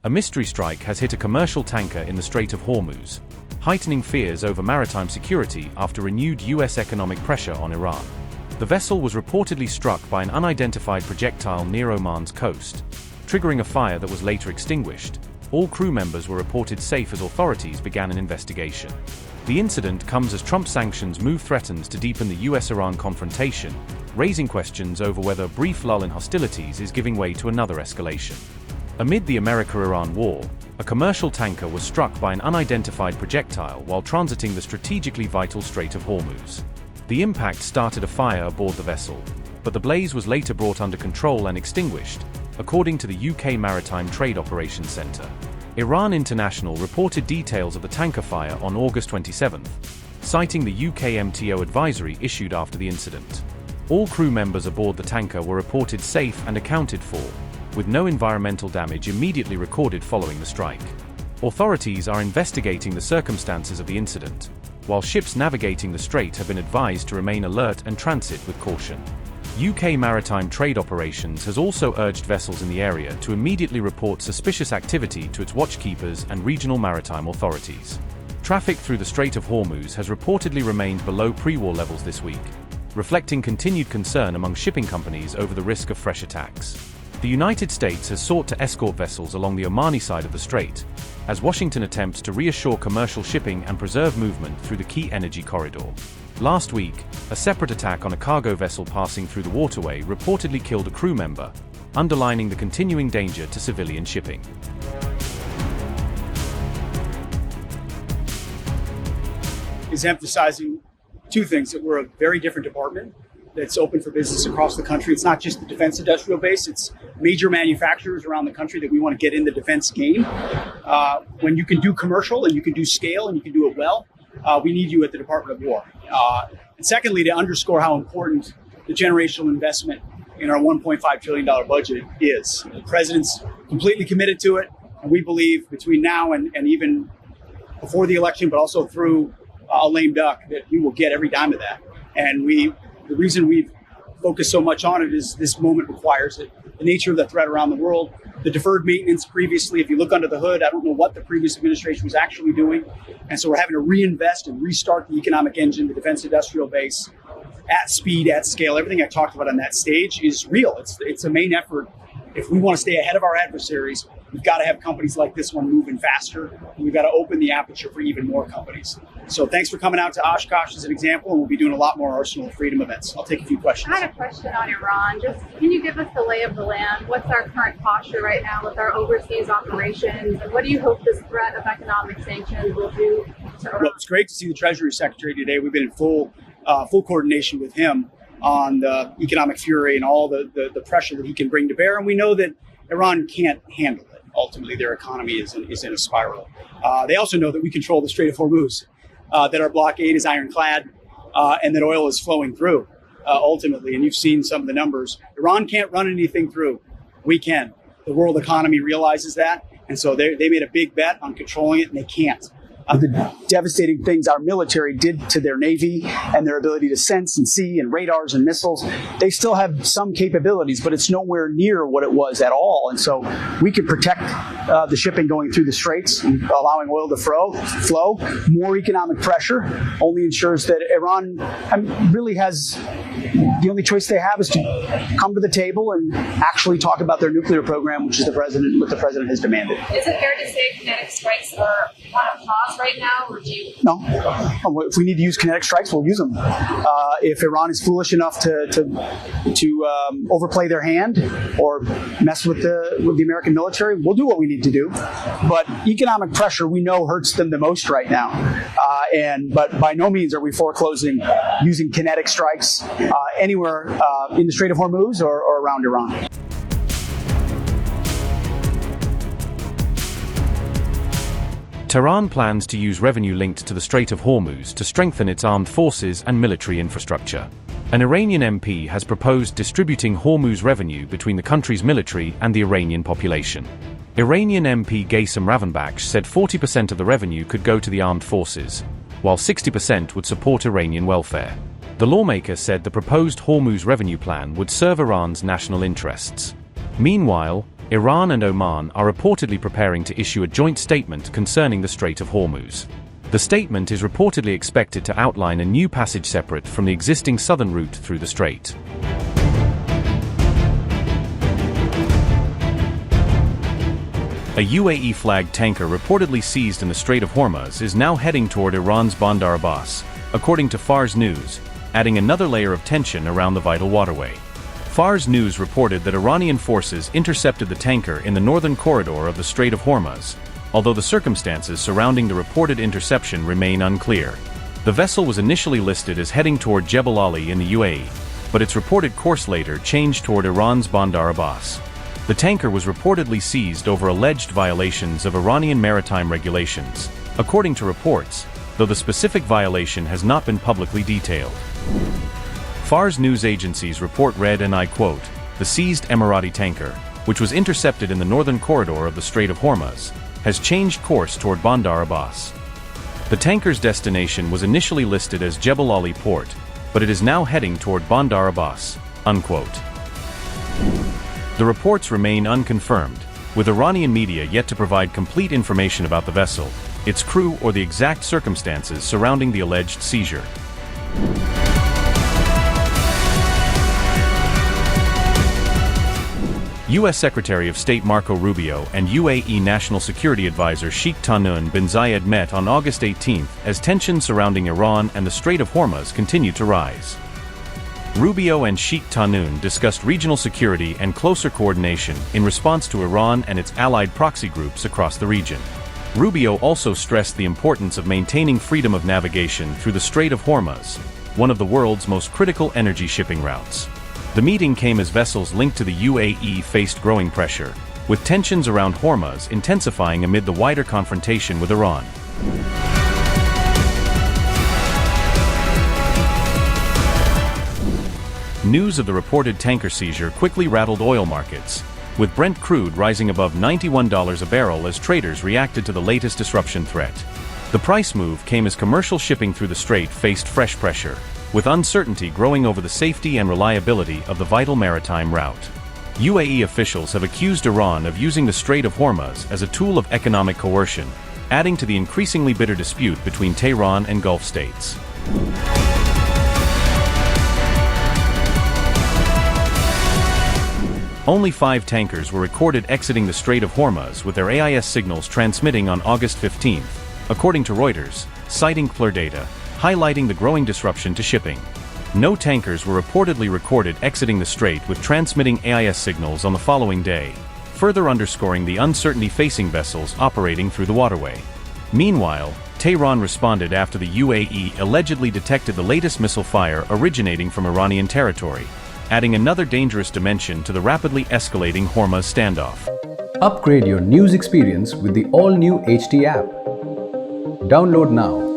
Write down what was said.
A mystery strike has hit a commercial tanker in the Strait of Hormuz, heightening fears over maritime security after renewed U.S. economic pressure on Iran. The vessel was reportedly struck by an unidentified projectile near Oman's coast, triggering a fire that was later extinguished. All crew members were reported safe as authorities began an investigation. The incident comes as Trump's sanctions move threatens to deepen the U.S.-Iran confrontation, raising questions over whether a brief lull in hostilities is giving way to another escalation. Amid the America-Iran war, a commercial tanker was struck by an unidentified projectile while transiting the strategically vital Strait of Hormuz. The impact started a fire aboard the vessel, but the blaze was later brought under control and extinguished, according to the UK Maritime Trade Operations Centre. Iran International reported details of the tanker fire on August 27, citing the UKMTO advisory issued after the incident. All crew members aboard the tanker were reported safe and accounted for, with no environmental damage immediately recorded following the strike. Authorities are investigating the circumstances of the incident, while ships navigating the strait have been advised to remain alert and transit with caution. UK Maritime Trade Operations has also urged vessels in the area to immediately report suspicious activity to its watchkeepers and regional maritime authorities. Traffic through the Strait of Hormuz has reportedly remained below pre-war levels this week, reflecting continued concern among shipping companies over the risk of fresh attacks. The United States has sought to escort vessels along the Omani side of the strait, as Washington attempts to reassure commercial shipping and preserve movement through the key energy corridor. Last week, a separate attack on a cargo vessel passing through the waterway reportedly killed a crew member, underlining the continuing danger to civilian shipping. Is emphasizing two things: that we're a very different department that's open for business across the country. It's not just the defense industrial base, it's major manufacturers around the country that we want to get in the defense game. When you can do commercial and you can do scale and you can do it well, we need you at the Department of War. And secondly, to underscore how important the generational investment in our $1.5 trillion budget is. The president's completely committed to it, and we believe between now and even before the election, but also through a lame duck, that we will get every dime of that. And the reason we've focused so much on it is this moment requires it. The nature of the threat around the world, the deferred maintenance previously, if you look under the hood, I don't know what the previous administration was actually doing. And so we're having to reinvest and restart the economic engine, the defense industrial base, at speed, at scale. Everything I talked about on that stage is real. It's a main effort. If we want to stay ahead of our adversaries, we've got to have companies like this one moving faster. And we've got to open the aperture for even more companies. So thanks for coming out to Oshkosh as an example, and we'll be doing a lot more Arsenal of Freedom events. I'll take a few questions. I had a question on Iran. Just can you give us the lay of the land? What's our current posture right now with our overseas operations? And what do you hope this threat of economic sanctions will do to Iran? Well, it's great to see the Treasury Secretary today. We've been in full coordination with him on the economic fury and all the pressure that he can bring to bear. And we know that Iran can't handle it. Ultimately, their economy is in a spiral. They also know that we control the Strait of Hormuz, that our blockade is ironclad, and that oil is flowing through, ultimately. And you've seen some of the numbers. Iran can't run anything through. We can. The world economy realizes that. And so they made a big bet on controlling it, and they can't. The devastating things our military did to their Navy and their ability to sense and see and radars and missiles, they still have some capabilities, but it's nowhere near what it was at all. And so we could protect the shipping going through the straits, and allowing oil to flow. More economic pressure only ensures that Iran really has the only choice they have is to come to the table and actually talk about their nuclear program, which is what the president has demanded. Is it fair to say kinetic strikes are on a pause right now, or do you? No. If we need to use kinetic strikes, we'll use them. If Iran is foolish enough to overplay their hand or mess with the American military, we'll do what we need to do. But economic pressure, we know, hurts them the most right now. But by no means are we foreclosing using kinetic strikes anywhere in the Strait of Hormuz or around Iran. Tehran plans to use revenue linked to the Strait of Hormuz to strengthen its armed forces and military infrastructure. An Iranian MP has proposed distributing Hormuz revenue between the country's military and the Iranian population. Iranian MP Ghaysam Ravanbakhsh said 40% of the revenue could go to the armed forces, while 60% would support Iranian welfare. The lawmaker said the proposed Hormuz revenue plan would serve Iran's national interests. Meanwhile, Iran and Oman are reportedly preparing to issue a joint statement concerning the Strait of Hormuz. The statement is reportedly expected to outline a new passage separate from the existing southern route through the strait. A UAE-flagged tanker reportedly seized in the Strait of Hormuz is now heading toward Iran's Bandar Abbas, according to Fars News, adding another layer of tension around the vital waterway. Fars News reported that Iranian forces intercepted the tanker in the northern corridor of the Strait of Hormuz, although the circumstances surrounding the reported interception remain unclear. The vessel was initially listed as heading toward Jebel Ali in the UAE, but its reported course later changed toward Iran's Bandar Abbas. The tanker was reportedly seized over alleged violations of Iranian maritime regulations, according to reports, though the specific violation has not been publicly detailed. Fars news agencies report read, and I quote, "The seized Emirati tanker, which was intercepted in the northern corridor of the Strait of Hormuz, has changed course toward Bandar Abbas." The tanker's destination was initially listed as Jebel Ali port, but it is now heading toward Bandar Abbas, unquote. The reports remain unconfirmed, with Iranian media yet to provide complete information about the vessel, its crew, or the exact circumstances surrounding the alleged seizure. U.S. Secretary of State Marco Rubio and UAE National Security Advisor Sheikh Tahnoun bin Zayed met on August 18 as tensions surrounding Iran and the Strait of Hormuz continue to rise. Rubio and Sheikh Tahnoun discussed regional security and closer coordination in response to Iran and its allied proxy groups across the region. Rubio also stressed the importance of maintaining freedom of navigation through the Strait of Hormuz, one of the world's most critical energy shipping routes. The meeting came as vessels linked to the UAE faced growing pressure, with tensions around Hormuz intensifying amid the wider confrontation with Iran. News of the reported tanker seizure quickly rattled oil markets, with Brent crude rising above $91 a barrel as traders reacted to the latest disruption threat. The price move came as commercial shipping through the strait faced fresh pressure, with uncertainty growing over the safety and reliability of the vital maritime route. UAE officials have accused Iran of using the Strait of Hormuz as a tool of economic coercion, adding to the increasingly bitter dispute between Tehran and Gulf states. Only 5 tankers were recorded exiting the Strait of Hormuz with their AIS signals transmitting on August 15, according to Reuters, citing CLR data, highlighting the growing disruption to shipping. No tankers were reportedly recorded exiting the strait with transmitting AIS signals on the following day, further underscoring the uncertainty facing vessels operating through the waterway. Meanwhile, Tehran responded after the UAE allegedly detected the latest missile fire originating from Iranian territory, adding another dangerous dimension to the rapidly escalating Hormuz standoff. Upgrade your news experience with the all-new HT app. Download now.